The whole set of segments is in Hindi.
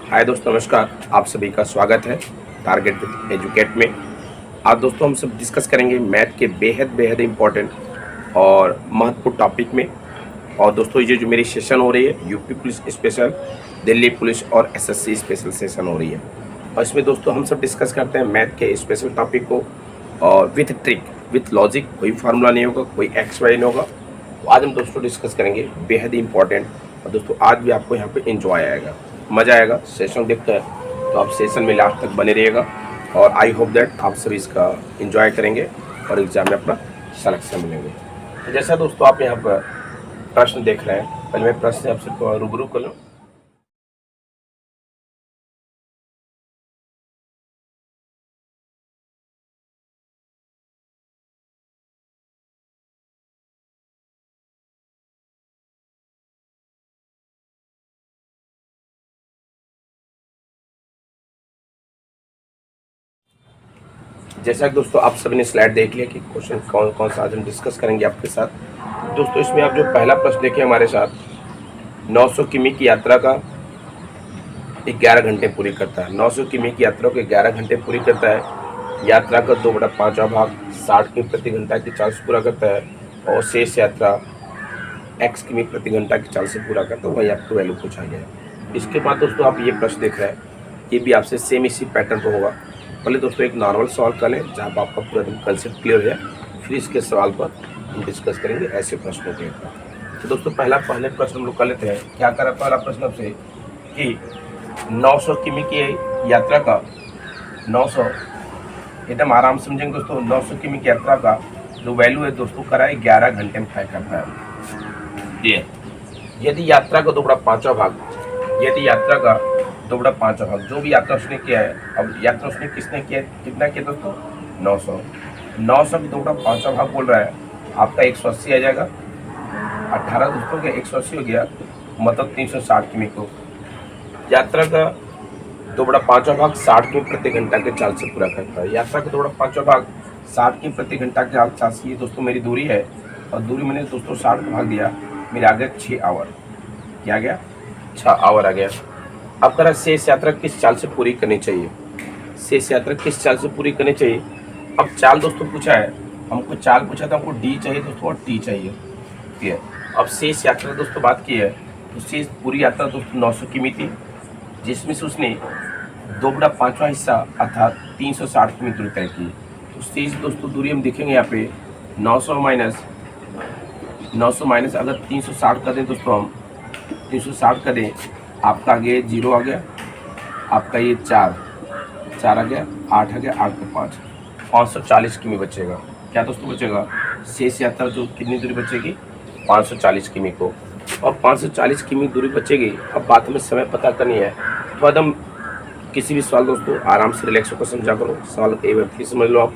हाय दोस्तों, नमस्कार। आप सभी का स्वागत है टारगेट विद एजुकेट में। आज दोस्तों हम सब डिस्कस करेंगे मैथ के बेहद बेहद इम्पोर्टेंट और महत्वपूर्ण टॉपिक में। और दोस्तों ये जो मेरी सेशन हो रही है UP police special, Delhi police और एसएससी स्पेशल सेशन हो रही है। और इसमें दोस्तों हम सब डिस्कस करते हैं मैथ के स्पेशल टॉपिक को और विथ ट्रिक विथ लॉजिक। कोई फार्मूला नहीं होगा, कोई एक्स वाई नहीं होगा। तो आज हम दोस्तों डिस्कस करेंगे बेहद ही इंपॉर्टेंट। और दोस्तों आज भी आपको यहाँ पे एंजॉय आएगा, मज़ा आएगा सेशन देखते हैं। तो आप सेशन में लास्ट तक बने रहिएगा और आई होप दैट आप सभी इसका एंजॉय करेंगे और एग्जाम में अपना सिलेक्शन मिलेंगे। तो जैसा दोस्तों आप यहाँ पर प्रश्न देख रहे हैं, पहले मैं प्रश्न आपसे रूबरू कर लूँ। जैसा कि दोस्तों आप सभी ने स्लाइड देख लिया कि क्वेश्चन कौन कौन सा आज हम डिस्कस करेंगे आपके साथ। दोस्तों इसमें आप जो पहला प्रश्न देखें हमारे साथ, 900 किमी की यात्रा का 11 घंटे पूरी करता है। 900 किमी की यात्रा को 11 घंटे पूरी करता है। यात्रा का 2/5वां भाग 60 किमी प्रति घंटा की चाल से पूरा करता है और शेष यात्रा x किमी प्रति घंटा की चाल से पूरा करता है। वही आपको वैल्यू पूछा गया है। इसके बाद दोस्तों आप ये प्रश्न देख रहे हैं, ये भी आपसे सेम इसी पैटर्न पर होगा। पहले दोस्तों एक नॉर्मल सवाल कर लें जहाँ पर आपका पूरा दिन कंसेप्ट क्लियर है, फिर इसके सवाल पर हम डिस्कस करेंगे ऐसे प्रश्नों के ऊपर। तो दोस्तों पहले प्रश्न हम लोग कर लेते हैं। क्या करा पहला प्रश्न आपसे कि 900 किमी की यात्रा का 900 एकदम आराम से समझेंगे दोस्तों। 900 किमी की यात्रा का जो वैल्यू है दोस्तों करा है 11 घंटे में तय करता है। ये यदि यात्रा का 2/5वां भाग, यदि यात्रा का 2/5वां भाग जो भी यात्रा उसने किया है, अब यात्रा उसने किसने किया है, कितना किया दोस्तों 900 का 2/5वां भाग बोल रहा है आपका 180 आ जाएगा। 18 दोस्तों का 180 हो गया, मतलब 360 किमी को यात्रा का 2/5वां भाग 60 किमी प्रति घंटा के चाल से पूरा करता है। यात्रा का 2/5वां भाग 60 किमी प्रति घंटा के चाल से, ये दोस्तों मेरी दूरी है और दूरी मैंने दोस्तों 60 का भाग दिया, मेरे आ गया 6 आवर। क्या आ गया 6 आवर आ गया। अब करा शेष यात्रा किस चाल से पूरी करनी चाहिए, शेष यात्रा किस चाल से पूरी करनी चाहिए। अब चाल दोस्तों पूछा है हमको, चाल पूछा था हमको डी चाहिए दोस्तों और टी चाहिए। ठीक है, अब शेष यात्रा दोस्तों बात की है तो शेष पूरी यात्रा दोस्तों 900 किमी थी, जिसमें से उसने 2/5वां हिस्सा अर्थात 360 किमी दूरी तय की। तो शेष दोस्तों दूरी हम देखेंगे यहाँ पे 900 माइनस अगर 360 कर दें दोस्तों, हम 360 कर दें, आपका आगे 0 आ गया, आपका ये 4 आ गया, 8 आ गया, 8 का 5, 540 किमी बचेगा। क्या दोस्तों बचेगा, शेष यात्रा जो कितनी दूरी बचेगी 540 किमी को, और 540 किमी दूरी बचेगी। अब बात हमें समय पता करनी है तो एकदम किसी भी सवाल दोस्तों आराम से रिलैक्स होकर समझा करो। सवाल एक बार फिर समझ लो आप।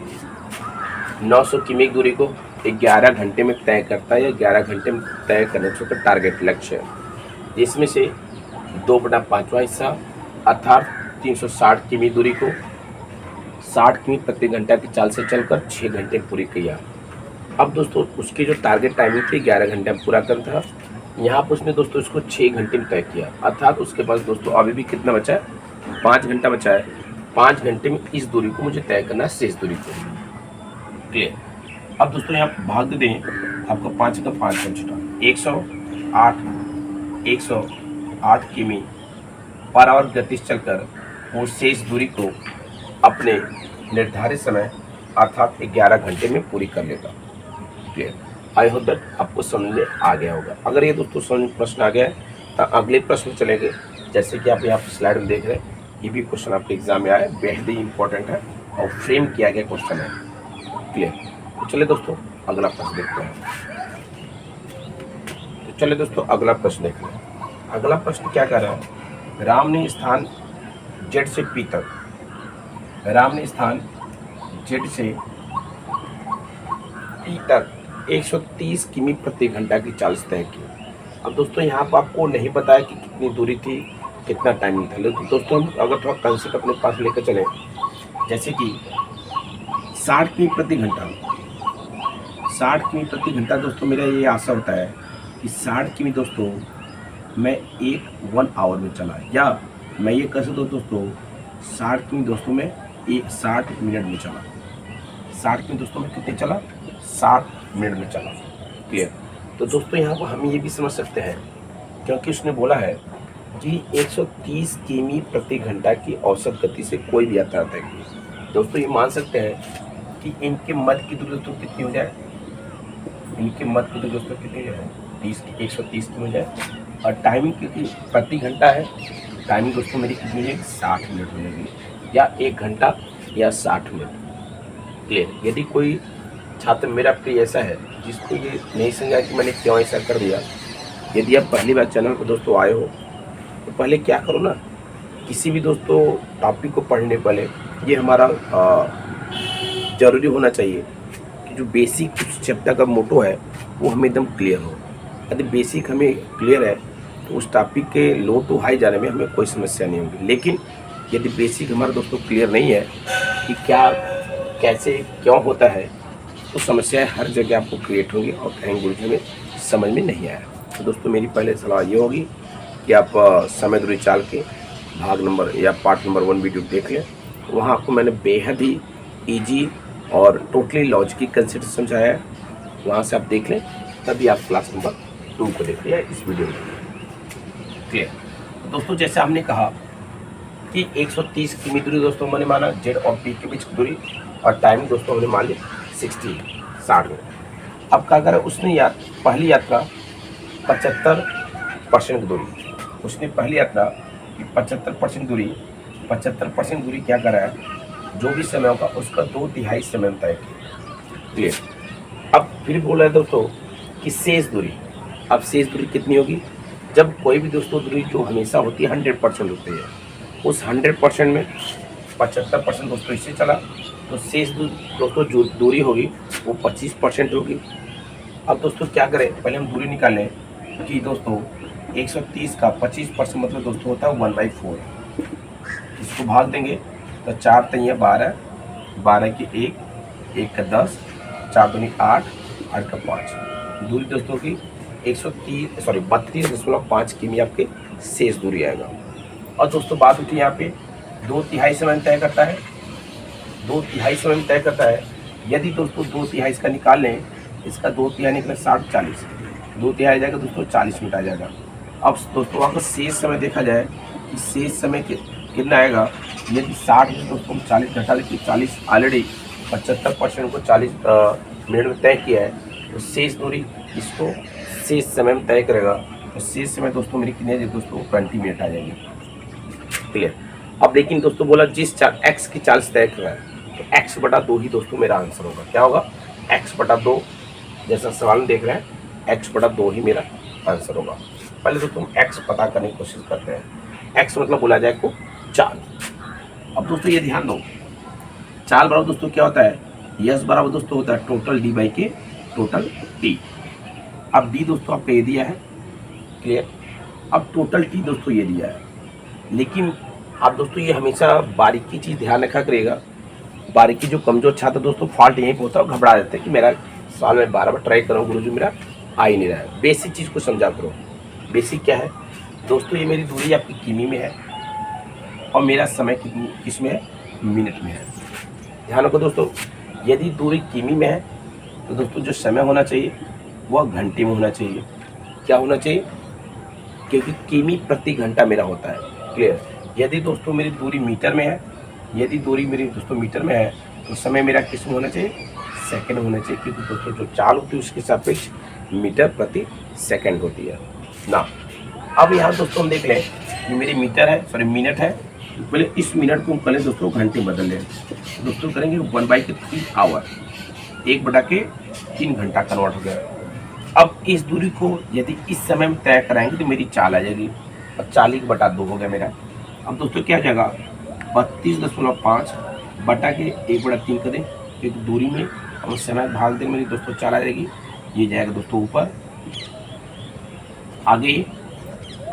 900 किमी की दूरी को 11 घंटे में तय करता है या 11 घंटे में तय करने का टारगेट लक्ष्य है, जिसमें से 2/5वां हिस्सा अर्थात 360 किमी दूरी को 60 किमी प्रति घंटा की चाल से चलकर 6 घंटे पूरी किया। अब दोस्तों उसकी जो टारगेट टाइमिंग थी 11 घंटे में पूरा करना था, यहाँ पर उसने दोस्तों इसको 6 घंटे में तय किया, अर्थात उसके पास दोस्तों अभी भी कितना बचा है, 5 घंटा बचा है। 5 घंटे में इस दूरी को मुझे तय करना है, शेष दूरी को। क्लियर। अब दोस्तों यहाँ भाग दे दें, आपका 5 का 5 बन चुका 108 किमी पर आवर गति से चलकर वो शेष दूरी को अपने निर्धारित समय अर्थात 11 घंटे में पूरी कर लेगा। क्लियर। आई होप दैट आपको समझ में आ गया होगा। अगर ये दोस्तों समझ प्रश्न आ गया है तो अगले प्रश्न चलेंगे। जैसे कि आप यहाँ पर स्लाइड में देख रहे हैं, ये भी क्वेश्चन आपके एग्जाम में आया, बेहद ही इंपॉर्टेंट है और फ्रेम किया गया क्वेश्चन है। क्लियर। तो चलिए दोस्तों अगला प्रश्न देखते हैं। तो चलिए दोस्तों अगला प्रश्न देखते हैं। अगला प्रश्न क्या कर रहा है, राम ने स्थान जेड से पी तक, राम ने स्थान जेड से पी तक 130 किमी प्रति घंटा की चाल से तय की। अब दोस्तों यहाँ पर आपको नहीं पता है कि कितनी दूरी थी, कितना टाइमिंग था। लेकिन दोस्तों हम अगर थोड़ा कंसेप्ट अपने पास लेकर चले, जैसे कि 60 किमी प्रति घंटा, 60 किमी प्रति घंटा दोस्तों मेरा ये आशा होता है कि 60 किमी दोस्तों मैं 1 आवर में चला, या मैं ये कह सकता हूँ दोस्तों 60 किमी दोस्तों में 60 मिनट में चला। 60 किमी दोस्तों में कितने चला? 60 मिनट में चला। क्लियर? तो दोस्तों यहाँ पर हम ये भी समझ सकते हैं, क्योंकि उसने बोला है कि 130 किमी प्रति घंटा की औसत गति से कोई भी यात्रा तय की। दोस्तों ये मान सकते हैं कि इनके मध्य की दूरी दोस्तों कितनी हो जाए? इनके मध्य की दूरी दोस्तों कितनी हो जाए? 130 की हो जाए। और टाइमिंग कितनी प्रति घंटा है? टाइमिंग दोस्तों मेरी कितनी हो जाएगी? 60 मिनट हो जाएगी, या 1 घंटा या 60 मिनट। क्लियर? यदि कोई छात्र मेरा प्रिय ऐसा है जिसको ये नहीं समझा कि मैंने क्यों ऐसा कर दिया, यदि आप पहली बार चैनल पर दोस्तों आए हो तो पहले क्या करो ना, किसी भी दोस्तों टॉपिक को पढ़ने पहले ये हमारा ज़रूरी होना चाहिए कि जो बेसिक चैप्टर का मोटो है वो हमें एकदम क्लियर हो। यदि बेसिक हमें क्लियर है तो उस टॉपिक के लो टू हाई जाने में हमें कोई समस्या नहीं होगी। लेकिन यदि बेसिक हमारा दोस्तों क्लियर नहीं है कि क्या कैसे क्यों होता है, तो समस्याएं हर जगह आपको क्रिएट होंगी और कहीं गुरुजी में समझ में नहीं आया। तो दोस्तों मेरी पहले सलाह ये होगी कि आप समय दूरी चाल के भाग नंबर या पार्ट नंबर 1 वीडियो देख लें। वहाँ आपको मैंने बेहद ही ईजी और टोटली लॉजिकल कंसेप्ट समझाया है, वहाँ से आप देख लें, तभी आप क्लास नंबर 2 को देख लिया इस वीडियो में। क्लियर? दोस्तों जैसे हमने कहा कि 130 किमी दूरी दोस्तों मैंने माना जेड और पी के बीच की दूरी, और टाइम दोस्तों हमने मान लिया 60 मिनट। अब क्या करें, उसने पहली यात्रा 75% की दूरी, उसने पहली यात्रा की 75% दूरी क्या करा है, जो भी समय होगा उसका 2/3 समय तय किया। क्लियर? अब फिर बोला है दोस्तों कि शेष दूरी, अब शेष दूरी कितनी होगी? जब कोई भी दोस्तों दूरी जो हमेशा होती है 100% होती है, उस 100% में 75% दोस्तों इससे चला, तो शेष दोस्तों जो दूरी होगी वो 25% होगी। अब दोस्तों क्या करें, पहले हम दूरी निकालें कि दोस्तों 130 का 25% मतलब दोस्तों होता है 1/4। इसको भाग देंगे तो 4 3 12, 12 की 1 का 10, 4 दूनी 8, 8 का 5। दूरी दोस्तों की 32.5 किमी आपके शेष दूरी आएगा। और दोस्तों बात होती है यहाँ पे 2/3 समय तय करता है, 2/3 समय तय करता है। यदि दोस्तों 2/3 इसका निकाल लें, इसका 2/3 निकले 60 40, 2/3 आ जाएगा दोस्तों 40 मिनट आ जाएगा। अब दोस्तों अगर शेष समय देखा जाए कि शेष समय कितना आएगा, यदि 60 में दोस्तों हम 40 घटा लेते, 40 ऑलरेडी 75% को 40 मिनट में तय किया है, तो शेष दूरी इसको शेष समय में तय करेगा। तो शेष समय दोस्तों मेरी कितनी है दोस्तों 20 मिनट आ जाएगी। क्लियर? अब लेकिन दोस्तों बोला जिस एक्स की 40 तय कर रहा है, तो x/2 ही दोस्तों मेरा आंसर होगा। क्या होगा? x/2, जैसा सवाल में देख रहे हैं x/2 ही मेरा आंसर होगा। पहले दोस्तों हम x पता करने की कोशिश करते हैं। x मतलब बोला जाए को चाल। अब दोस्तों ये ध्यान दो, चाल बराबर दोस्तों क्या होता है, यस बराबर दोस्तों होता है टोटल d बाई के टोटल t। अब d दोस्तों आपको ये दिया है। क्लियर? अब टोटल t दोस्तों ये दिया है, लेकिन आप दोस्तों ये हमेशा बारीकी चीज़ ध्यान रखा करिएगा। बारीकी जो कमजोर छात्र दोस्तों फॉल्ट यहीं पे होता है, घबरा जाते हैं कि मेरा सवाल में बार बार ट्राई कर रहा हूँ गुरुजी मेरा आ ही नहीं रहा है। बेसिक चीज़ को समझा करो। बेसिक क्या है दोस्तों, ये मेरी दूरी आपकी किमी में है और मेरा समय किस में है, मिनट में है। ध्यान रखो दोस्तों, यदि दूरी किमी में है तो दोस्तों जो समय होना चाहिए वह घंटे में होना चाहिए। क्या होना चाहिए? क्योंकि किमी प्रति घंटा मेरा होता है। क्लियर? यदि दोस्तों मेरी दूरी मीटर में है, यदि दूरी मेरी दोस्तों मीटर में है, तो समय मेरा किस में होना चाहिए, सेकंड होना चाहिए, क्योंकि दोस्तों जो चाल होती है उसके सापेक्ष मीटर प्रति सेकंड होती है ना। अब यहाँ दोस्तों हम देख लें कि मेरी मीटर है, सॉरी मिनट है, तो पहले इस मिनट को हम पहले दोस्तों घंटे बदल लें। दोस्तों करेंगे 1/3 आवर, 1/3 घंटा कन्वर्ट हो गया। अब इस दूरी को यदि इस समय में तय कराएंगे तो मेरी चाल आ जाएगी, और 40/2 हो गया मेरा। अब दोस्तों क्या जाएगा, 32.5 बटा के 1/3 करें, क्योंकि दूरी में और समय भाग दें मेरी दोस्तों चाल आ जाएगी। ये जाएगा दोस्तों ऊपर, आगे।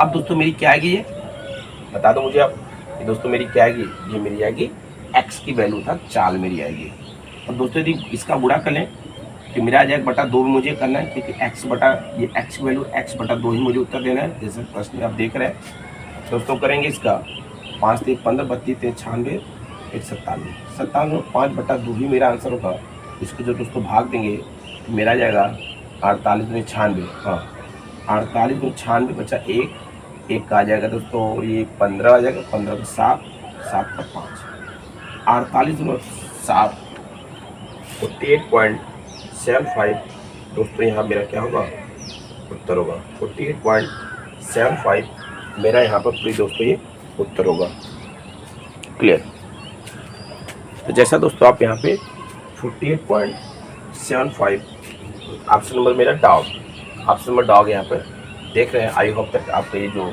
अब दोस्तों मेरी क्या आएगी, ये बता दो मुझे आप, ये दोस्तों मेरी क्या आएगी, ये मेरी आएगी x की वैल्यू था, चाल मेरी आएगी। और दोस्तों यदि इसका गुणा कर लें तो मेरा आ जाएगा /2 में मुझे करना है, क्योंकि ये x की वैल्यू x/2 ही मुझे उत्तर देना है, जैसे प्रश्न आप देख रहे हैं। दोस्तों करेंगे इसका 5 3 15, 32 3 96, 1 97, 97 5/2 ही मेरा आंसर होगा। इसको जो दोस्तों भाग देंगे तो मेरा आ जाएगा 48 में 96, हाँ 48 में 96 बचा एक का आ जाएगा दोस्तों, ये 15 आ जाएगा, 15 का 7, 7 का 5, 48 में 7, 48.75 दोस्तों यहाँ मेरा क्या होगा, उत्तर होगा 48.75 मेरा यहाँ पर प्लीज दोस्तों ये उत्तर होगा। क्लियर। तो जैसा दोस्तों आप यहाँ पे 48.75 ऑप्शन नंबर मेरा डॉग, ऑप्शन नंबर डॉग यहाँ पर देख रहे हैं। आई होप तक आपका ये जो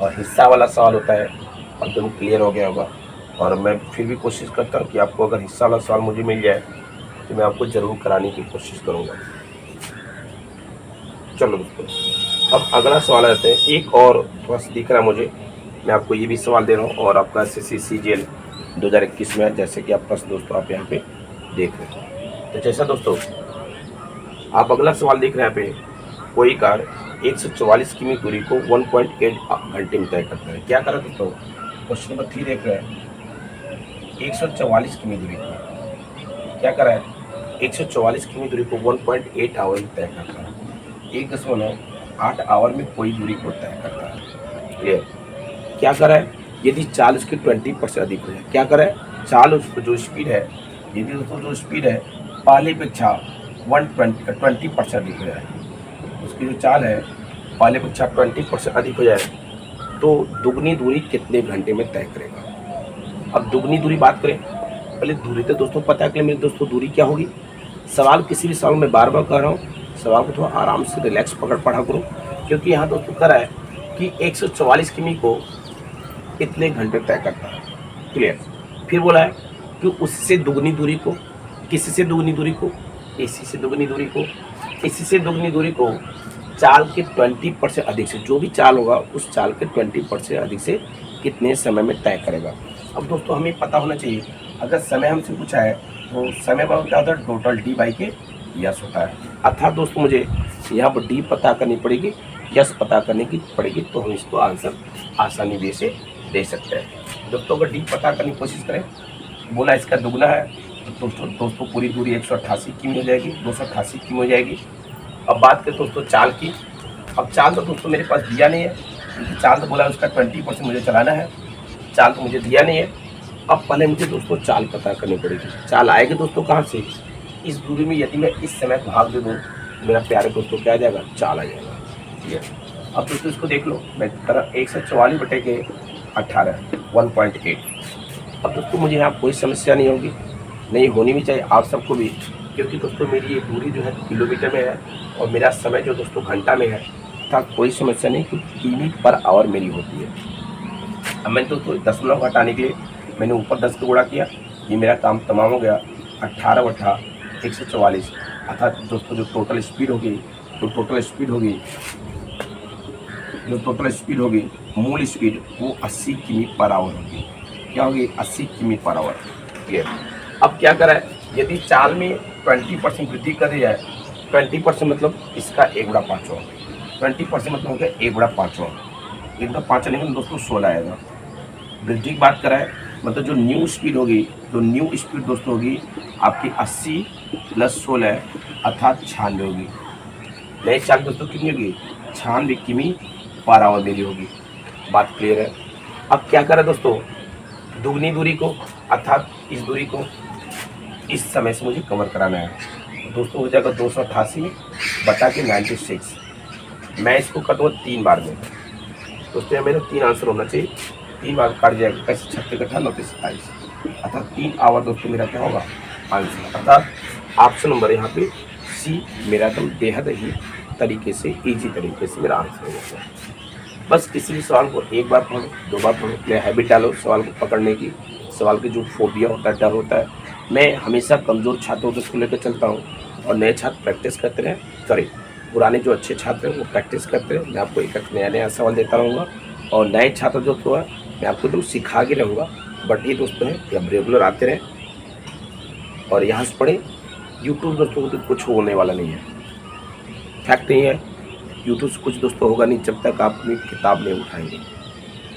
हिस्सा वाला सवाल होता है एकदम क्लियर हो गया होगा। और मैं फिर भी कोशिश करता हूँ कि आपको अगर हिस्सा वाला सवाल मुझे मिल जाए तो मैं आपको ज़रूर कराने की कोशिश करूँगा। चलो दोस्तों अब अगला सवाल आते हैं। एक और थोड़ा सा दिख रहा है मुझे, मैं आपको ये भी सवाल दे रहा हूँ और आपका SSC CGL 2021 में है, जैसे कि आप प्रश्न दोस्तों आप यहाँ पे देख रहे हैं। तो जैसा दोस्तों आप अगला सवाल देख रहे हैं यहाँ पे, कोई कार 144 किमी दूरी को 1.8 घंटे में तय करता है। क्या करा दोस्तों, क्वेश्चन नंबर 3 देख रहे हैं। 144 किमी दूरी को क्या करा है, 144 किमी दूरी को 1.8 आवर में तय करता है। 1.8 आवर में कोई दूरी को तय करता है। क्लियर। क्या करा है, यदि चाल उसकी 20% अधिक हो जाए। क्या करा है, चाल उसको जो स्पीड है, यदि दोस्तों जो स्पीड है पहले अपेक्षा 20% अधिक हो जाए, उसकी जो चाल है पहले अपेक्षा 20% अधिक हो जाए तो दुगनी दूरी कितने घंटे में तय करेगा। अब दुगनी दूरी बात करें, पहले दूरी तो दोस्तों पता है मेरे दोस्तों दूरी क्या होगी। सवाल किसी भी सवाल में बार बार कह रहा हूँ, सवाल को थोड़ा आराम से रिलैक्स पढ़ा करो, क्योंकि यहाँ दोस्तों करा है कि 144 किमी को कितने घंटे तय करता है। क्लियर। फिर बोला है कि उससे दुगनी दूरी को, किससे दुगनी दूरी को, इसी से दुगनी दूरी को, इसी से दुगनी दूरी को चाल के 20% अधिक से, जो भी चाल होगा उस चाल के 20% अधिक से कितने समय में तय करेगा। अब दोस्तों हमें पता होना चाहिए, अगर समय हमसे पूछा है तो समय बराबर क्या होता है, टोटल D बाई के यस होता है। अर्थात दोस्तों मुझे यहाँ पर D पता करनी पड़ेगी, यस पता करने की पड़ेगी, तो हम इसको आंसर आसानी वे से दे सकते हैं। दोस्तों अगर D पता करने की कोशिश करें, बोला इसका दुगना है तो दोस्तों पूरी दूरी 188 किमी हो जाएगी, 288 किमी हो जाएगी। अब बात करें दोस्तों चाल की। अब चाल तो दोस्तों मेरे पास दिया नहीं है, क्योंकि चाल तो बोला उसका 20% मुझे चलाना है, चाल तो मुझे दिया नहीं है। अब पहले मुझे दोस्तों चाल पता करनी पड़ेगी। चाल आएगी दोस्तों कहाँ से, इस दूरी में यदि मैं इस समय भाग दे दूँ मेरा प्यारे दोस्तों क्या आ जाएगा, चाल आ जाएगा। ठीक है। अब दोस्तों इसको देख लो, मैं तरह 144 बटे के 18 1.8। अब दोस्तों मुझे यहाँ कोई समस्या नहीं होगी, नहीं होनी भी चाहिए आप सबको भी, क्योंकि दोस्तों मेरी ये दूरी जो है किलोमीटर में है और मेरा समय जो दोस्तों घंटा में है, तब कोई समस्या नहीं, क्योंकि किमी पर आवर मेरी होती है। अब मैंने दोस्तों दशमलव घटाने के लिए मैंने ऊपर 10 का गुणा किया, ये मेरा काम तमाम हो गया। 18 बटा 144 अर्थात दोस्तों जो टोटल स्पीड होगी, मूल स्पीड वो 80 किमी पर आवर होगी। क्या होगी, 80 किमी पर आवर। क्लियर। अब क्या करा है, यदि चाल में 20% वृद्धि कर दी जाए, 20% मतलब इसका 1/5, 20% मतलब हो गया 1/5, 1/5 नहीं दोस्तों 16 आएगा। वृद्धि की बात करा है मतलब जो न्यू स्पीड होगी, दोस्तों होगी आपकी 80 + 16 अर्थात 96 होगी। नई चाल दोस्तों कितनी होगी, 96 किमी पर आवर मेरी होगी। बात क्लियर है। अब क्या करें दोस्तों, दुगनी दूरी को अर्थात इस दूरी को इस समय से मुझे कवर कराना है। दोस्तों हो जाएगा 288 बटा के 96। मैं इसको कर दूँगा 3 बार में। दोस्तों मेरा 3 आंसर होना चाहिए, 3 बार काट जाएगा, कैसे 36 कट्ठा 29 27 अर्थात 3 आवर दोस्तों मेरा क्या होगा आंसर। अर्थात ऑप्शन नंबर यहाँ पे सी मेरा एकदम बेहद ही तरीके से ईजी तरीके से मेरा आंसर हो जाता है। बस किसी भी सवाल को एक बार पढ़ो, 2 बार पढ़ो, या हैबिट डालो सवाल को पकड़ने की। सवाल की जो फोबिया होता है, डर होता है, मैं हमेशा कमज़ोर छात्रों को इसको लेकर चलता हूँ और नए छात्र प्रैक्टिस करते रहें, पुराने जो अच्छे छात्र हैं वो प्रैक्टिस करते रहें। मैं आपको एक नया सवाल देता रहूँगा और नए छात्र जो तो है मैं आपको तो सिखा के रहूँगा। बट ये दोस्तों हैं कि अब रेगुलर आते रहें और यहाँ से पढ़ें। यूट्यूब दोस्तों को तो कुछ होने वाला नहीं है, फैक्ट नहीं है। यूट्यूब से कुछ दोस्तों होगा नहीं जब तक आप अपनी किताब नहीं उठाएंगे।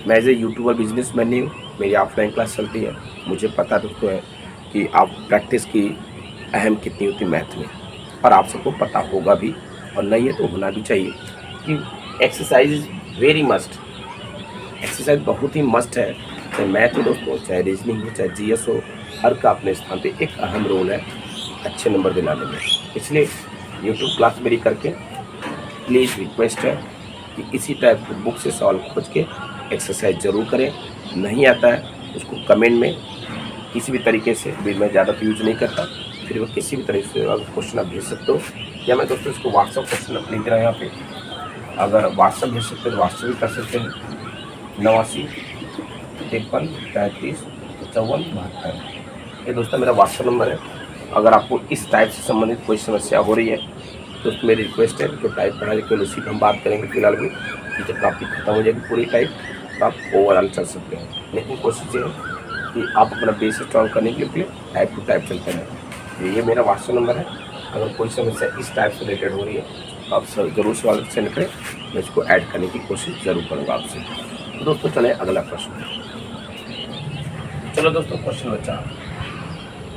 मैं एज ए यूट्यूबर बिजनेसमैन नहीं हूँ, मेरी ऑफलाइन क्लास चलती है। मुझे पता दोस्तों है कि आप प्रैक्टिस की अहम कितनी होती मैथ में, और आप सबको पता होगा भी, और नहीं है तो होना भी चाहिए कि exercise is very must. Exercise बहुत ही मस्ट है, चाहे मैथ हो दोस्तों, चाहे रीजनिंग हो, चाहे जीएस हो, हर का अपने स्थान पे एक अहम रोल है अच्छे नंबर दिलाने में। इसलिए यूट्यूब क्लास मेरी करके प्लीज़ रिक्वेस्ट है कि इसी टाइप की बुक से सवाल खोज के एक्सरसाइज ज़रूर करें। नहीं आता है उसको कमेंट में किसी भी तरीके से भी, मैं ज़्यादा तो यूज नहीं करता, फिर वो किसी भी तरीके से अगर क्वेश्चन आप भेज सकते हो, या मैं दोस्तों इसको व्हाट्सअप क्वेश्चन आप लिख रहा हूँ यहाँ पे, अगर व्हाट्सअप भेज सकते हो तो व्हाट्सअप भी कर सकते हैं। 89 53 35 54 72, ये दोस्तों मेरा व्हाट्सअप नंबर है। अगर आपको इस टाइप से संबंधित कोई समस्या हो रही है तो मेरी रिक्वेस्ट है जो टाइप पढ़ा केवल उसी पर हम बात करेंगे फिलहाल भी, कि जब आपकी खत्म हो जाएगी पूरी टाइप तो आप ओवरऑल चल सकते हैं। लेकिन कोशिश ये है कि आप अपना बेस स्ट्रॉन्ग करने के लिए टाइप टू टाइप चलते रहें। ये मेरा व्हाट्सअप नंबर है। अगर कोई समस्या इस टाइप से रिलेटेड हो रही है तो आप ज़रूर सवाल सेंड करें, मैं इसको ऐड करने की कोशिश ज़रूर करूँगा आपसे। तो दोस्तों चले अगला प्रश्न। चलो दोस्तों क्वेश्चन नंबर 4,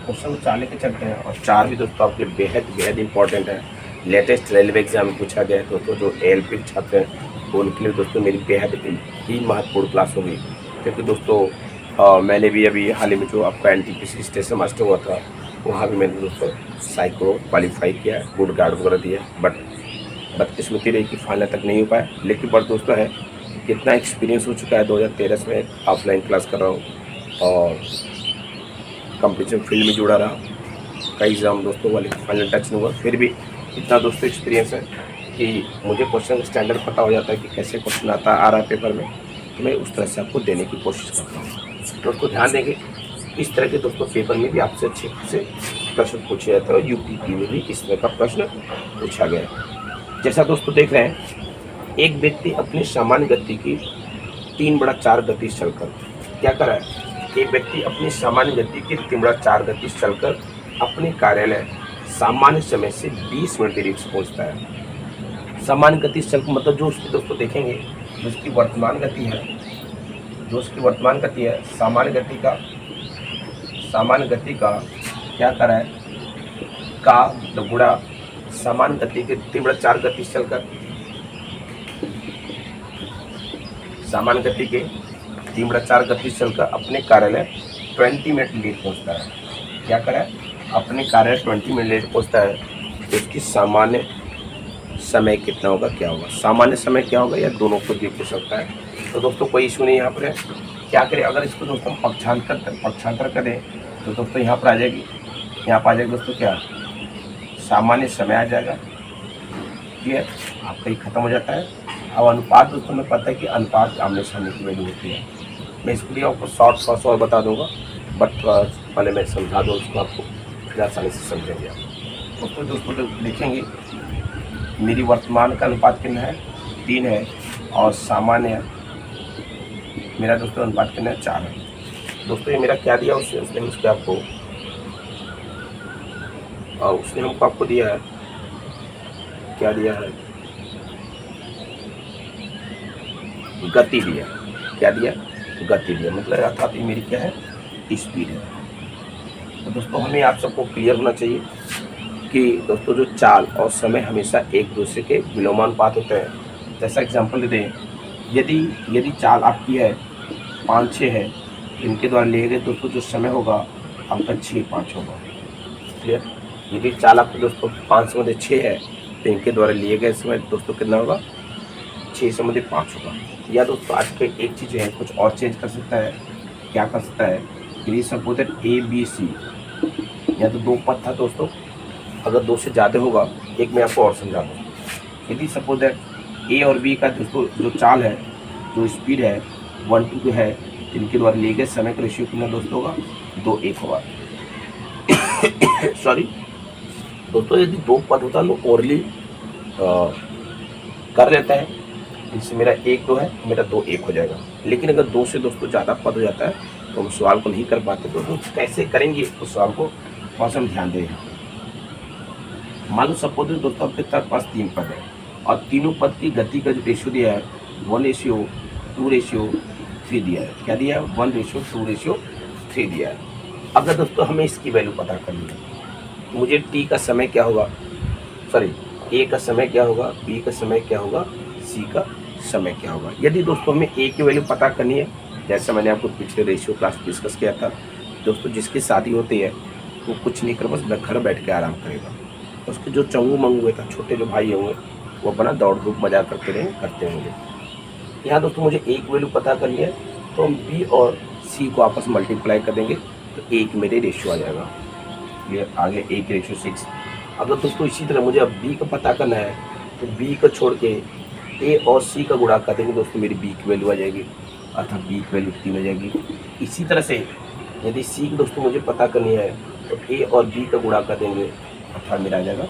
क्वेश्चन नंबर 4 लेके चलते हैं। और 4 भी दोस्तों आपके बेहद इंपॉर्टेंट है। लेटेस्ट रेलवे एग्जाम में पूछा गया है दोस्तों, जो एएलपी छात्र हैं तो उनके लिए दोस्तों मेरी बेहद ही महत्वपूर्ण क्लास होगी। क्योंकि दोस्तों मैंने भी अभी हाल ही में जो आपका एनटीपीसी स्टेशन मास्टर हुआ था, वहाँ भी मैंने दोस्तों साइको क्वालिफाई किया, गुड गार्ड वगैरह दिया, बट बदकिस्मती रही कि फाइनल तक नहीं हो पाया। लेकिन बट दोस्तों है कितना एक्सपीरियंस हो चुका है, 2013 से मैं ऑफलाइन क्लास कर रहा हूँ और कंपटीशन फील्ड में जुड़ा रहा। कई एग्जाम दोस्तों वाले फाइनल टच नहीं हुआ, फिर भी इतना दोस्तों एक्सपीरियंस है कि मुझे क्वेश्चन स्टैंडर्ड पता हो जाता है कि कैसे क्वेश्चन आ रहा है पेपर में, तो मैं उस तरह से आपको देने की कोशिश करता हूँ। दोस्तों ध्यान देंगे, इस तरह के दोस्तों पेपर में भी आपसे अच्छे से प्रश्न पूछे जाते हैं, और यूपीपी में भी इस तरह का प्रश्न पूछा गया है। जैसा दोस्तों देख रहे हैं, एक व्यक्ति अपनी सामान्य गति की 3/4 गति से चलकर क्या कर रहा है, एक व्यक्ति अपनी सामान्य गति की 3/4 गति से चलकर अपने कार्यालय सामान्य समय से 20 मिनट देरी से पहुंचता है। सामान्य गति से चलकर मतलब जो उसकी दोस्तों देखेंगे, जो उसकी वर्तमान गति है, जो उसकी वर्तमान गति है, सामान्य गति का क्या कर रहा है, का गुणा सामान्य गति के 3/4 गति से चलकर, सामान्य गति के 3/4 गति से चलकर अपने कार्यालय 20 मिनट लेट पहुंचता है। क्या करें, अपने कार्यालय 20 मिनट लेट पहुंचता है, तो उसकी सामान्य समय कितना होगा, क्या होगा, सामान्य समय क्या होगा, या दोनों को भी पूछ सकता है। तो दोस्तों कोई इशू नहीं यहाँ पर है। क्या करें, अगर इसको दोस्तों पक्षांतर करें तो दोस्तों यहाँ पर आ जाएगी, यहाँ पर आ जाएगी दोस्तों क्या, सामान्य समय आ जाएगा। क्लियर, आपका ही खत्म हो जाता है। अब अनुपात दोस्तों में पता है कि अनुपात आमने सामने की वैल्यू होती है। मैं इसके लिए आपको शॉर्ट और बता दूंगा, बट पहले मैं समझा दूँ उसको, आपको फिर आसानी से समझेंगे आप। दोस्तों देखेंगे मेरी वर्तमान का अनुपात कितना है, 3 है, और सामान्य मेरा दोस्तों अनुपात कितना है, 4 है। दोस्तों ये मेरा क्या दिया उसने उसके आपको, और उसने हमको आपको दिया है, क्या दिया है, गति दिया। क्या दिया, गति दिया, मतलब अर्थात ये मेरी क्या है, स्पीड है। तो दोस्तों हमें आप सबको क्लियर होना चाहिए कि दोस्तों जो चाल और समय हमेशा एक दूसरे के विलोमानुपात होते हैं। जैसा एग्जांपल दें, यदि चाल आपकी है 5-6 है, इनके द्वारा लिए गए दोस्तों जो समय होगा आपका 6-5 होगा। क्लियर, यदि चाल आपकी दोस्तों 5 से 6 है तो इनके द्वारा लिए गए समय दोस्तों कितना होगा, 6 से 5 होगा। या दोस्तों आज के एक चीज़ है, कुछ और चेंज कर सकता है। क्या कर सकता है, यदि सपोज ABC, या तो 2 पद था दोस्तों, अगर 2 से ज़्यादा होगा, एक मैं आपको और समझा दूँ, यदि सपोज A और B का दोस्तों जो चाल है, जो स्पीड है 1:2 है, इनके द्वारा लिए गए समय का रेशियो कितना दोस्तों होगा, 2:1 होगा। सॉरी दोस्तों, यदि 2 पद होता तो ओरली कर लेता है, इससे मेरा 1-2 है, मेरा 2-1 हो जाएगा। लेकिन अगर 2 से दोस्तों ज़्यादा पद हो जाता है तो हम सवाल को नहीं कर पाते। दोस्तों कैसे करेंगे उस सवाल को, थोड़ा सा हम ध्यान दें। मान लो सपोज दोस्तों आपके पास 3 पद है, और तीनों पद की गति का जो रेशियो दिया है 1:2:3 3 दिया है। क्या दिया है? 1:2:3 दिया है। अगर दोस्तों हमें इसकी वैल्यू पता करनी है तो मुझे टी का समय क्या होगा, सॉरी ए का समय क्या होगा, बी का समय क्या होगा, सी का समय क्या होगा। यदि दोस्तों हमें ए की वैल्यू पता करनी है, जैसे मैंने आपको पिछले रेशियो क्लास डिस्कस किया था दोस्तों, जिसकी शादी होती है वो कुछ नहीं कर, बस घर बैठ के आराम करेगा। उसके जो चंगू मंगू है, छोटे जो भाई होंगे वो अपना दौड़ धूप मजा करते होंगे। यहाँ दोस्तों मुझे ए की वैल्यू पता करनी है तो हम बी और सी को आपस में मल्टीप्लाई कर देंगे तो ए की मेरे रेशियो आ जाएगा। ये आगे ए की रेशियो 6। अगर दोस्तों इसी तरह मुझे अब बी का पता करना है तो बी को छोड़ के ए और सी का गुणा कर देंगे दोस्तों, मेरी बी की वैल्यू आ जाएगी, अर्थात बी की वैल्यू 3 आ जाएगी। इसी तरह से यदि सी की दोस्तों मुझे पता करनी है तो ए और बी का गुणा कर देंगे, अर्थात मेरा आ जाएगा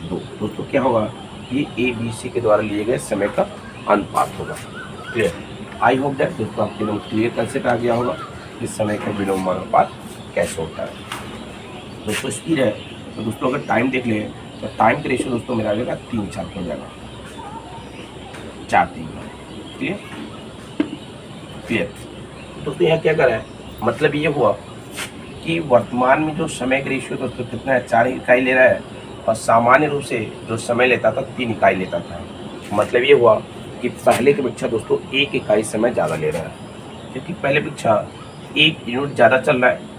2। दोस्तों क्या होगा, ये ए बी सी के द्वारा लिए गए समय का अनुपात होगा। क्लियर? आई होप दैट दोस्तों आपके लिए क्लियर कंसेप्ट आ गया होगा कि समय का विलोम अनुपात कैसे होता है। दोस्तों स्पीड है तो दोस्तों अगर टाइम देख लें तो टाइम का रेशियो दोस्तों मेरा आ जाएगा 3:4 हो जाएगा, 4:3। क्लियर? क्लियर? दोस्तों यहाँ क्या कर रहा है, मतलब ये हुआ कि वर्तमान में जो समय का रेशियो दोस्तों कितना है, 4 इकाई ले रहा है, और सामान्य रूप से जो समय लेता था 3 इकाई लेता था। मतलब ये हुआ कि पहले की अपेक्षा दोस्तों 1 इकाई समय ज़्यादा ले रहा है, क्योंकि पहले अपेक्षा 1 यूनिट ज़्यादा चल रहा है।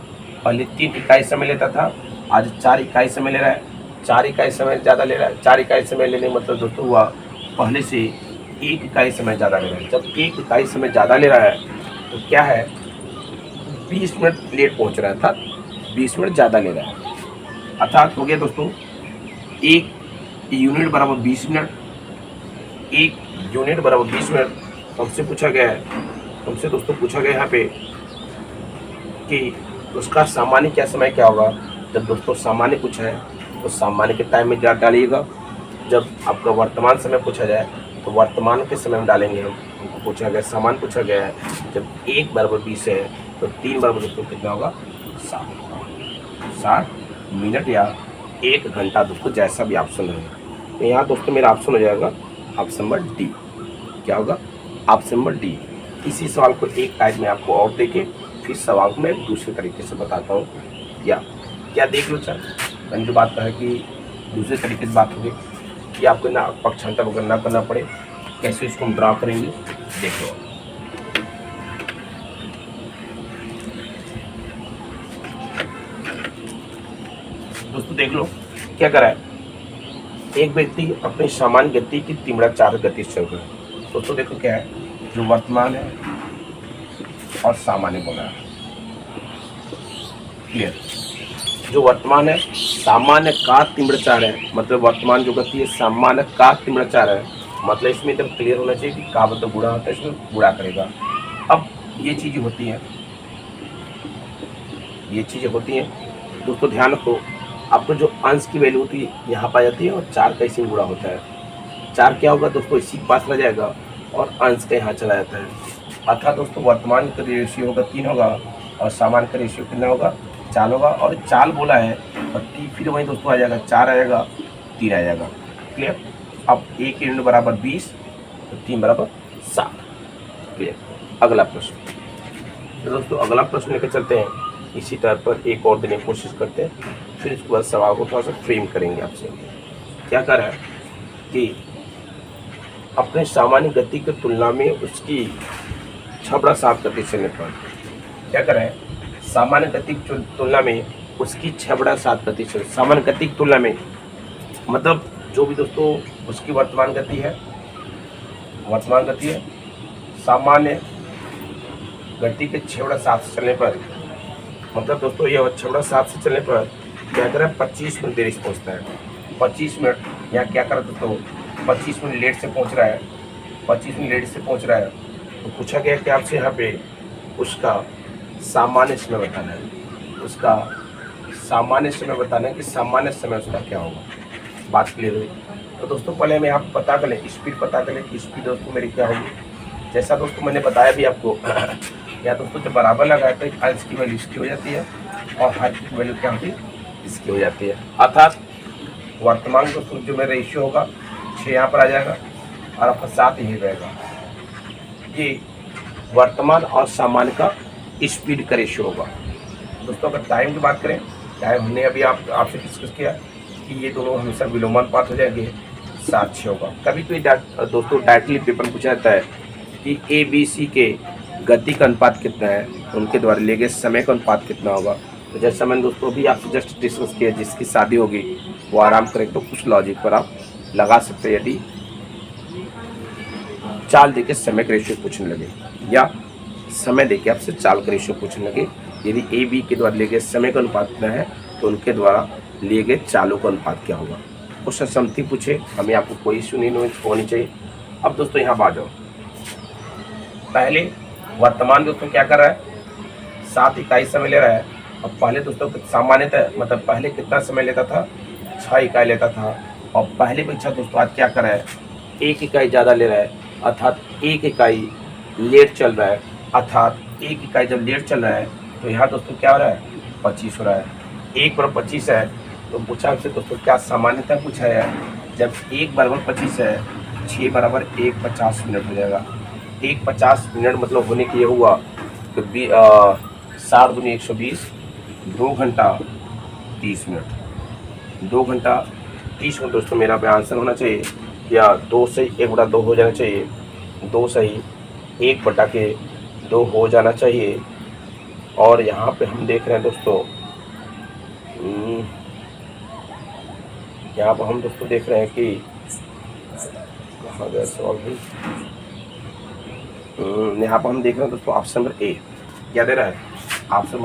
पहले 3 इकाई समय लेता था, आज 4 इकाई समय ले रहा है। 4 इकाई समय ज़्यादा ले रहा है। 4 इकाई समय लेने मतलब दोस्तों हुआ पहले से 1 इकाई समय ज़्यादा ले रहा है। जब 1 इकाई समय ज़्यादा ले रहा है तो क्या है, 20 मिनट लेट पहुँच रहा है, अर्थात 20 मिनट ज़्यादा ले रहा है। अर्थात हो गया दोस्तों 1 यूनिट बराबर 20 मिनट, 1 यूनिट बराबर 20 मिनट। हमसे पूछा गया है, हमसे दोस्तों पूछा गया यहाँ पे कि उसका सामान्य क्या समय क्या होगा। जब दोस्तों सामान्य पूछा है तो सामान्य के टाइम में डालिएगा। जब आपका वर्तमान समय पूछा जाए तो वर्तमान के समय में डालेंगे हम। हमको पूछा गया, सामान्य पूछा गया है, जब 1 बराबर 20 है तो 3 बराबर दोस्तों कितना होगा, 60 मिनट या 1 घंटा दोस्तों, जैसा भी ऑप्शन है। तो यहाँ दोस्तों मेरा ऑप्शन हो जाएगा ऑप्शन नंबर डी। क्या होगा, ऑप्शन नंबर डी। इसी सवाल को एक टाइप में आपको और देके फिर सवाल को मैं दूसरे तरीके से बताता हूँ। क्या देख लो सर, मैंने जो बात कहा कि दूसरे तरीके से बात होगी कि आपको ना पक्षांतर वगैरह ना करना पड़े, कैसे इसको हम ड्रा करेंगे देख लो। दोस्तों देख लो क्या करा है, एक व्यक्ति अपनी सामान्य गति की 3/4 गति से चल रहा है। दोस्तों देखो क्या है, जो वर्तमान है और सामान्य बोला है। क्लियर? जो वर्तमान है सामान्य का 3/4 है, मतलब वर्तमान जो गति है सामान्य का 3/4 है। मतलब इसमें एकदम क्लियर होना चाहिए कि का मतलब गुणा होता है, इसमें गुणा करेगा। अब ये चीज़ें होती हैं, ये चीज़ें होती हैं दोस्तों, ध्यान रखो। आपको जो अंश की वैल्यू होती है यहाँ पाई जाती है और 4 का इसी में गुणा होता है। 4 क्या होगा दोस्तों, इसी के पास रह जाएगा और अंश का यहाँ चला जाता है। अर्थात दोस्तों वर्तमान का रेशियो होगा 3 होगा और सामान्य का रेशियो कितना होगा, 4 होगा। और 4 बोला है और 3 फिर वहीं दोस्तों आ जाएगा, 4 आएगा 3 आ जाएगा। क्लियर? अब 1 यूनिट बराबर 20 तो 3 बराबर 7। क्लियर? अगला प्रश्न। तो दोस्तों अगला प्रश्न लेकर चलते हैं, इसी तरह पर एक और देने की कोशिश करते हैं, फिर इसके बाद सवाल को थोड़ा सा फ्रेम करेंगे आपसे। क्या कर रहा है कि अपने सामान्य गति की तुलना में उसकी 6/7 गति चलने पर क्या कर रहा है, सामान्य गति की तुलना में उसकी 6/7 गति चल, सामान्य गति की तुलना में मतलब जो भी दोस्तों उसकी वर्तमान गति है, वर्तमान गति है सामान्य गति के 6/7 से चलने पर, मतलब दोस्तों ये 6/7 से चलने पर क्या कर रहा है, 25 मिनट देरी से पहुँचता है। 25 मिनट यहाँ क्या कर रहा है दोस्तों, 25 मिनट लेट से पहुँच रहा है, 25 मिनट लेट से पहुँच रहा है। तो पूछा गया कि आपसे यहाँ पे उसका सामान्य समय बताना है, उसका सामान्य समय बताना है कि सामान्य समय उसका क्या होगा। बात क्लियर हुई? तो दोस्तों पहले मैं आप पता कर लें, स्पीड पता कर लें कि स्पीड दोस्तों मेरी क्या होगी। जैसा दोस्तों मैंने बताया भी आपको, या दोस्तों जब बराबर लगाए तो अंश की वैल्यू इसकी हो जाती है और हर की वैल्यू क्या होती है, इसकी हो जाती है। अर्थात वर्तमान दोस्तों जो मेरा रेशियो होगा 6 यहाँ पर आ जाएगा और आपका 7 यही रहेगा। ये वर्तमान और सामान्य का स्पीड का रेशियो होगा। दोस्तों अगर टाइम की बात करें, टाइम हमने अभी आपसे डिस्कस किया कि ये दोनों हमेशा विलोमानुपात हो जाएंगे, 7:6 होगा। कभी कोई दोस्तों डायरेक्टली पेपर में पूछा जाता है कि ABC के गति का अनुपात कितना है, उनके द्वारा लिए गए समय का अनुपात कितना होगा। तो जैसा मैंने दोस्तों अभी आपसे जस्ट डिस्कस किया, जिसकी शादी होगी वो आराम करें तो कुछ लॉजिक पर आप लगा सकते हैं। यदि चाल देके समय का रेशियो पूछने लगे या समय देके आपसे चाल का रेशियो पूछने लगे, यदि AB के द्वारा लिए गए समय का अनुपात कितना है तो उनके द्वारा लिए गए चालों का अनुपात क्या होगा। क्वेश्चन समझती पूछे, हमें आपको कोई इश्यू नहीं होनी चाहिए। अब दोस्तों यहाँ आ जाओ, पहले वर्तमान दोस्तों क्या कर रहा है, 7 इकाई समय ले रहा है। अब पहले दोस्तों सामान्यतः मतलब पहले कितना समय लेता था, 6 इकाई लेता था। और पहले परीक्षा दोस्तों आज क्या कर रहा है, 1 इकाई ज़्यादा ले रहा है, अर्थात 1 इकाई लेट चल रहा है। अर्थात 1 इकाई जब लेट चल रहा है तो यहाँ दोस्तों क्या हो रहा है, 25 हो रहा है। 1/25 है तो पूछा आपसे दोस्तों क्या सामान्यतः पूछा है, जब 1/25 है 6 = 1:50 मिनट हो जाएगा। 1:50 मिनट मतलब होने के ये हुआ तो 7 दूनी 120, 2 घंटा 30 मिनट। 2 घंटा 30 मिनट दोस्तों मेरा पे आंसर होना चाहिए, या 2 से 1/2 हो जाना चाहिए। 2 सही 1/2 हो जाना चाहिए। और यहाँ पे हम देख रहे हैं दोस्तों, यहाँ पर हम दोस्तों देख रहे हैं कि कहाँ गया सवाल भाई, यहाँ पर हम देख रहे हैं दोस्तों ऑप्शन नंबर ए क्या दे रहा है, option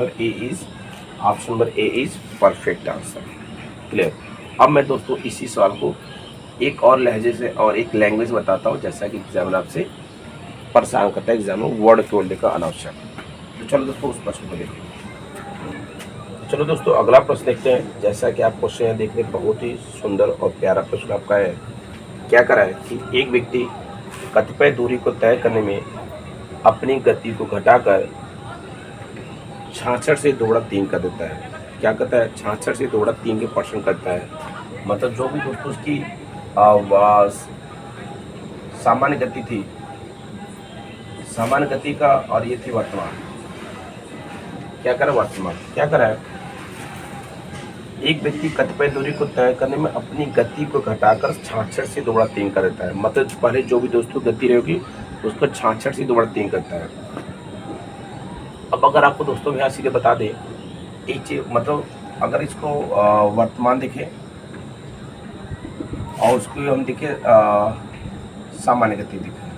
number A is perfect answer. Clear. अब मैं दोस्तों इसी सवाल को एक और लहजे से और एक लैंग्वेज बताता हूँ, जैसा कि एग्जामिनर आपसे परेशान करता है एग्जामिनर वर्ड केवल लेकर अनावश्यक। तो चलो दोस्तों उस प्रश्न को देखते हैं। चलो दोस्तों अगला प्रश्न देखते हैं। जैसा कि आप क्वेश्चन है देखने बहुत ही सुंदर और प्यारा प्रश्न आपका है। क्या करा है कि एक व्यक्ति कतिपय दूरी को तय करने में अपनी गति को घटाकर 66 से 2/3 कर देता है। क्या करता है, 66 से 2/3 के % करता है। मतलब जो भी दोस्तों उसकी सामान्य गति थी, सामान्य गति का, और ये थी वर्तमान। क्या करा, वर्तमान क्या करा है, एक व्यक्ति कतिपय दूरी को तय करने में अपनी गति को घटाकर 66 से 2/3 कर देता है। मतलब पहले जो भी दोस्तों गति रहेगी उसको 66 से 2/3 करता है। अब अगर आपको दोस्तों यहाँ सीधे बता दें एक चीज, मतलब अगर इसको वर्तमान देखें और उसको हम देखें सामान्य गति देखें।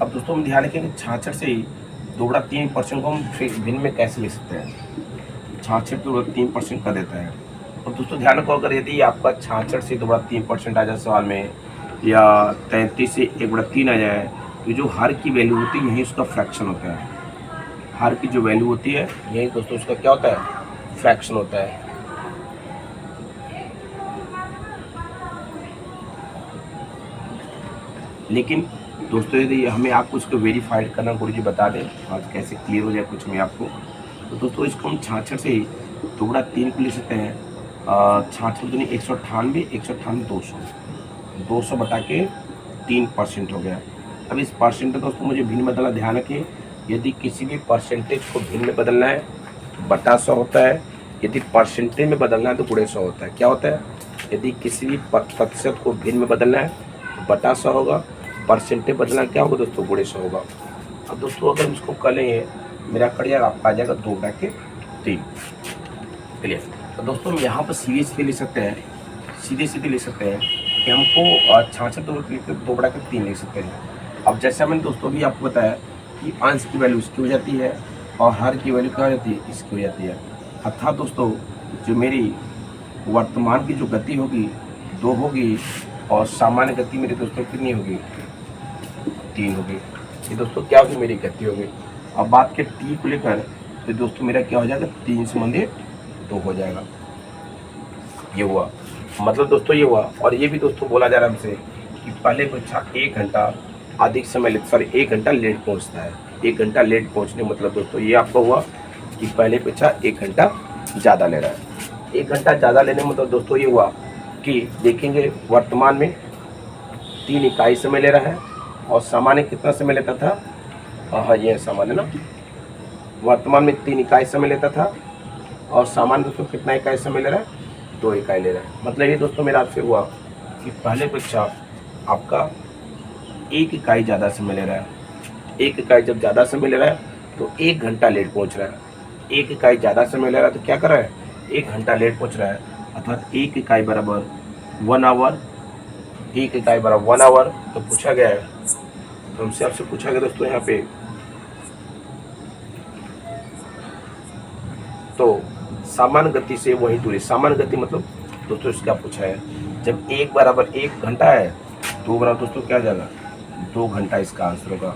अब दोस्तों हम ध्यान रखें कि 66 से 2/3% को हम भिन्न में कैसे लिख सकते हैं। 66 से 2/3% कर देता है। और दोस्तों ध्यान रखो, अगर यदि आपका 66 से 2/3% आ जाए सवाल में, या 33 से 1/3 आ जाए, तो जो हर की वैल्यू होती है यही उसका फ्रैक्शन होता है। हर की जो वैल्यू होती है यही दोस्तों उसका क्या होता है, फ्रैक्शन होता है। लेकिन दोस्तों यदि हमें आपको इसको वेरीफाइड करना गुरु जी बता दें आज कैसे क्लियर हो जाए कुछ में आपको, तो दोस्तों इसको हम 66 से 2/3 को लिख सकते हैं। 66 दूनी 198, 198 200 बटा के 3% हो गया। अब इस परसेंट में दोस्तों मुझे भिन्न बदलना, ध्यान रखिए यदि किसी भी परसेंटेज को भिन्न में बदलना है बटा 100 होता है, यदि परसेंटेज में बदलना है तो गुणे 100 होता है। क्या होता है, यदि किसी भी प्रतिशत को भिन्न में बदलना है तो बटा 100 होगा, परसेंटेज बदलना क्या होगा दोस्तों, गुणे 100 होगा। अब दोस्तों अगर हम इसको कर लेंगे, मेरा करियर आपका आ जाएगा 2/3। क्लियर। तो दोस्तों हम यहाँ पर सीधे लिख सकते हैं, सीधे लिख सकते हैं कि हमको 66 2/3 लिख सकते हैं। अब जैसे मैंने दोस्तों भी आपको बताया कि अंश की वैल्यू इसकी हो जाती है और हर की वैल्यू क्या हो जाती है, इसकी हो जाती है। अर्थात दोस्तों जो मेरी वर्तमान की जो गति होगी 2 होगी और सामान्य गति मेरी दोस्तों कितनी होगी, 3 होगी। ये दोस्तों क्या होगी, मेरी गति होगी। अब बात के टी को लेकर तो दोस्तों मेरा क्या हो जाएगा, 3 से 2 हो जाएगा। ये हुआ, मतलब दोस्तों ये हुआ। और ये भी दोस्तों बोला जा रहा है हमसे कि पहले परीक्षा 1 घंटा अधिक समय लेता, सॉरी 1 घंटा लेट पहुंचता है। 1 घंटा लेट पहुंचने मतलब दोस्तों ये आपका हुआ कि पहले परीक्षा 1 घंटा ज़्यादा ले रहा है। 1 घंटा ज़्यादा लेने मतलब दोस्तों ये हुआ कि देखेंगे वर्तमान में 3 इकाई समय ले रहा है और सामान्य कितना समय लेता था, हाँ ये सामान्य ना, वर्तमान में 3 इकाई समय लेता था और सामान्य दोस्तों कितना इकाई समय ले रहा है, 2 इकाई ले रहा है। मतलब ये दोस्तों मेरा आपसे हुआ कि पहले परीक्षा आपका 1 इकाई ज़्यादा समय ले रहा है। 1 इकाई जब ज़्यादा समय ले रहा है तो 1 घंटा लेट पहुंच रहा है। 1 इकाई ज़्यादा समय ले रहा है तो क्या कर रहा है, 1 घंटा लेट पहुंच रहा है, अर्थात 1 इकाई बराबर 1 आवर। 1 इकाई बराबर 1 आवर। तो पूछा गया है, तो हमसे आपसे पूछा गया दोस्तों यहाँ पे, तो सामान्य गति से वही दूरी, सामान्य गति मतलब दोस्तों इसका पूछा है जब 1 बराबर 1 घंटा है, 2 बराबर दोस्तों क्या जाएगा, 2 घंटा इसका आंसर होगा।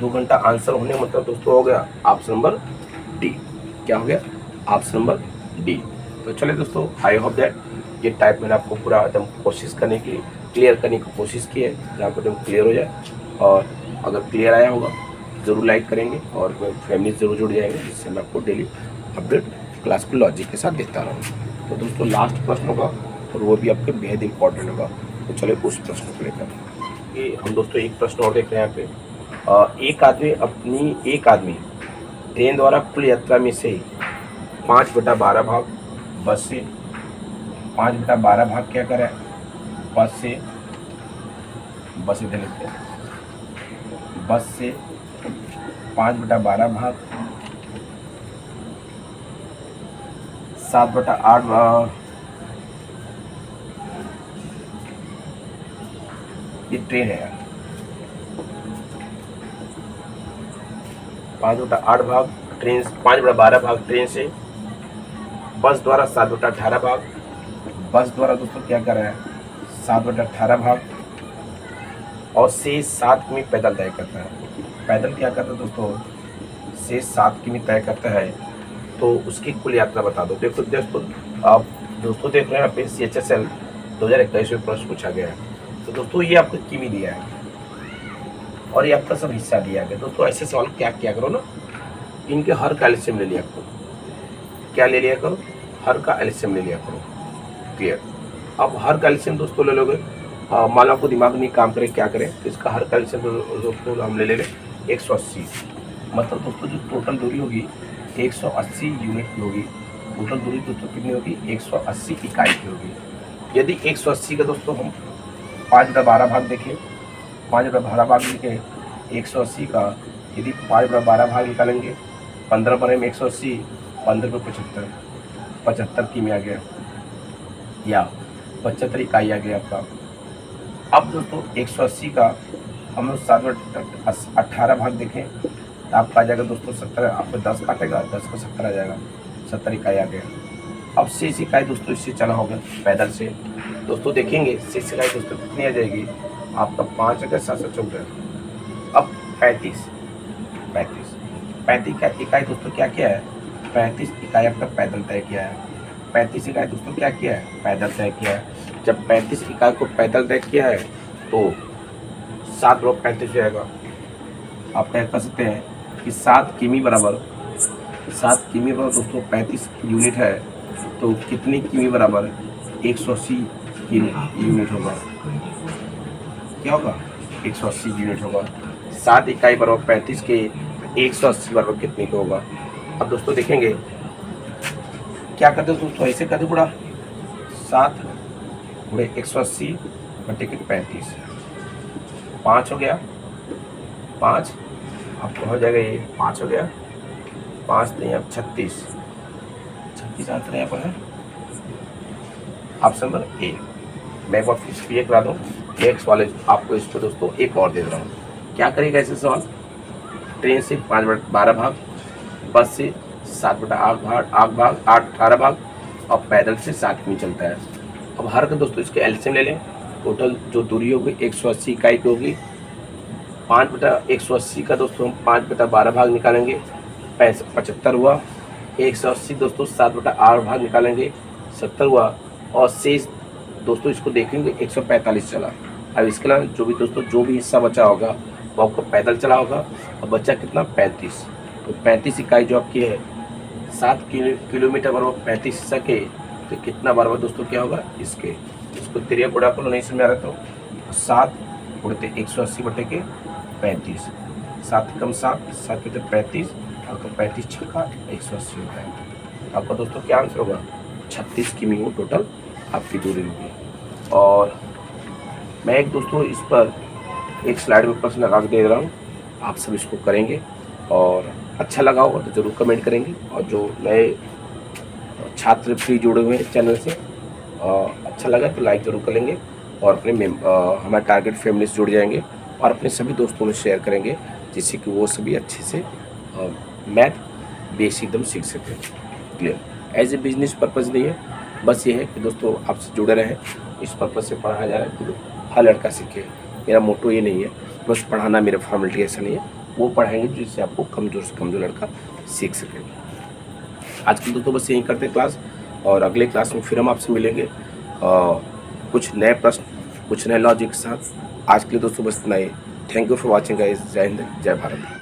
2 घंटा आंसर होने मतलब दोस्तों हो गया ऑप्शन नंबर डी। क्या हो गया, ऑप्शन नंबर डी। तो चलिए दोस्तों, आई होप दैट ये टाइप मैंने आपको पूरा एकदम कोशिश करने की, क्लियर करने की कोशिश की है, जहाँ पर एकदम क्लियर हो जाए। और अगर क्लियर आया होगा ज़रूर लाइक करेंगे और फैमिली ज़रूर जुड़ जाएंगे, जिससे मैं आपको डेली अपडेट क्लास को लॉजिक के साथ देता रहूँ। तो दोस्तों लास्ट प्रश्न होगा और वो भी आपके बेहद इंपॉर्टेंट होगा। तो चलिए उस प्रश्न को लेकर ये हम दोस्तों एक प्रश्न और देख रहे हैं यहाँ पे। एक आदमी ट्रेन द्वारा कुल यात्रा में से 5/12 भाग बस से, 5/12 भाग क्या करें बस से इधर लिखते हैं, बस से 5/12 भाग 7/8 ये ट्रेन है यार। 5/8 भाग ट्रेन, 5/12 भाग ट्रेन से, बस द्वारा 7/18 भाग, बस द्वारा दोस्तों क्या कर रहा है 7/18 भाग, और शेष 7 किमी पैदल तय करता है। पैदल क्या करता है दोस्तों, शेष 7 किमी तय करता है। तो उसकी कुल यात्रा बता दो। देखो दोस्तों, आप दोस्तों देख रहे हैं यहाँ पे CHSL 2021 में प्रश्न पूछा गया है। तो दोस्तों ये आपको किमी दिया है और ये आपका सब हिस्सा दिया गया। दोस्तों ऐसे सवाल क्या किया करो ना, इनके हर का एलसीएम ले लिया करो। क्या ले लिया करो, हर का एलसीएम ले लिया करो। क्लियर। अब हर का एलसीएम दोस्तों ले लोगे, मान लो आपको दिमाग नहीं काम करे क्या करें, तो इसका हर का एलसीएम दोस्तों हम ले लेंगे 180। मतलब दोस्तों जो टोटल दूरी होगी 180 यूनिट की होगी। टोटल दूरी दोस्तों कितनी होगी, 180 इकाई की होगी। यदि 180 का दोस्तों हम 5/12 भाग देखें, 5/12 भाग लिखे 180 का, यदि 5/12 भाग निकालेंगे 15 पर हम 180, 15 पर 75 किमी आ गया या 75 इकाई आ गया आपका। अब दोस्तों 180 का हम लोग 7/18 भाग देखें तो आपका आ जाएगा दोस्तों 70, आपको 10 काटेगा, 10 को 70 आ जाएगा, 70 इकाई आ गया। अब शेष इकाई दोस्तों इससे चला होगा पैदल से। दोस्तों देखेंगे शेष इकाई दोस्तों कितनी आ जाएगी, आपका 5 अगर 714। अब 35 का इकाई दोस्तों क्या किया है, 35 इकाई आपका पैदल तय किया है। 35 इकाई दोस्तों क्या किया है, पैदल तय किया है। जब 35 इकाई को पैदल तय किया है तो 7/35 जाएगा। आप क्या कर सकते हैं कि 7 किमी बराबर दोस्तों 35 यूनिट है, तो कितनी किमी बराबर 180 यूनिट होगा। क्या होगा, 180 यूनिट होगा। 7 इकाई बराबर 35 के 180 बराबर कितने का होगा। अब दोस्तों देखेंगे क्या करते हैं दोस्तों, ऐसे करते पूरा 7 × 180 × 35, 5 हो गया, 5 आपको हो जाएगा, ये 5 हो गया, 5 नहीं अब 36 आंसर यहाँ पर है ऑप्शन नंबर ए। मैं एक बार फिर ये करा दूँ, नेक्स्ट वाले आपको इस पर दोस्तों एक और दे रहा हूँ। क्या करेगा ऐसे सवाल, ट्रेन से 5/12 भाग, बस से 7/18 भाग और पैदल से 7 किमी चलता है। अब हर का दोस्तों इसके एलसीएम ले लें। टोटल जो दूरी होगी 180 इकाई की होगी। 5/180 का दोस्तों हम 5/12 भाग निकालेंगे, 75 हुआ। 180 दोस्तों 7/8 भाग निकालेंगे, 70 हुआ। और शेष दोस्तों इसको देखेंगे 145 चला। अब इसके अलावा जो भी हिस्सा बचा होगा वो आपको पैदल चला होगा, और बचा कितना 35। तो 35 इकाई जो आपकी है 7 किलोमीटर बराबर 35 हिस्सा के, तो कितना बराबर दोस्तों क्या होगा इसके, इसको तिरिया गुणा को नहीं समझ आ रहा, तो 7 × 180 / 35 7 कम 7, 7 बजे 35, और तो 35 छक्का 180 होता है। आपका दोस्तों क्या आंसर होगा? 36 किमी वो टोटल आपकी दूरी होगी। और मैं एक दोस्तों इस पर एक स्लाइड में प्रश्न लगा के दे रहा हूँ, आप सब इसको करेंगे और अच्छा लगा होगा तो ज़रूर कमेंट करेंगे। और जो नए छात्र फ्री जुड़े हुए हैं चैनल से, अच्छा लगा तो लाइक ज़रूर करेंगे और अपने हमारे टारगेट फैमिली से जुड़ जाएंगे और अपने सभी दोस्तों में शेयर करेंगे, जिससे कि वो सभी अच्छे से मैथ बेसिक एकदम सीख सकें। Clear? As a business purpose नहीं है, बस ये है कि दोस्तों आपसे जुड़े रहें, इस पर्पज़ से पढ़ाया जा रहा है कि हर लड़का सीखे। मेरा मोटो ये नहीं है बस पढ़ाना, मेरा फॉर्मेलिटी ऐसा नहीं है, वो पढ़ाएंगे जिससे आपको कमज़ोर से कमज़ोर लड़का सीख सके। आज के दोस्तों बस यहीं करते हैं क्लास, और अगले क्लास में फिर हम आपसे मिलेंगे कुछ नए प्रश्न, कुछ नए लॉजिक के साथ। आज के लिए दोस्तों बस इतना ही। Thank you for watching guys. जय हिंद, जय भारत।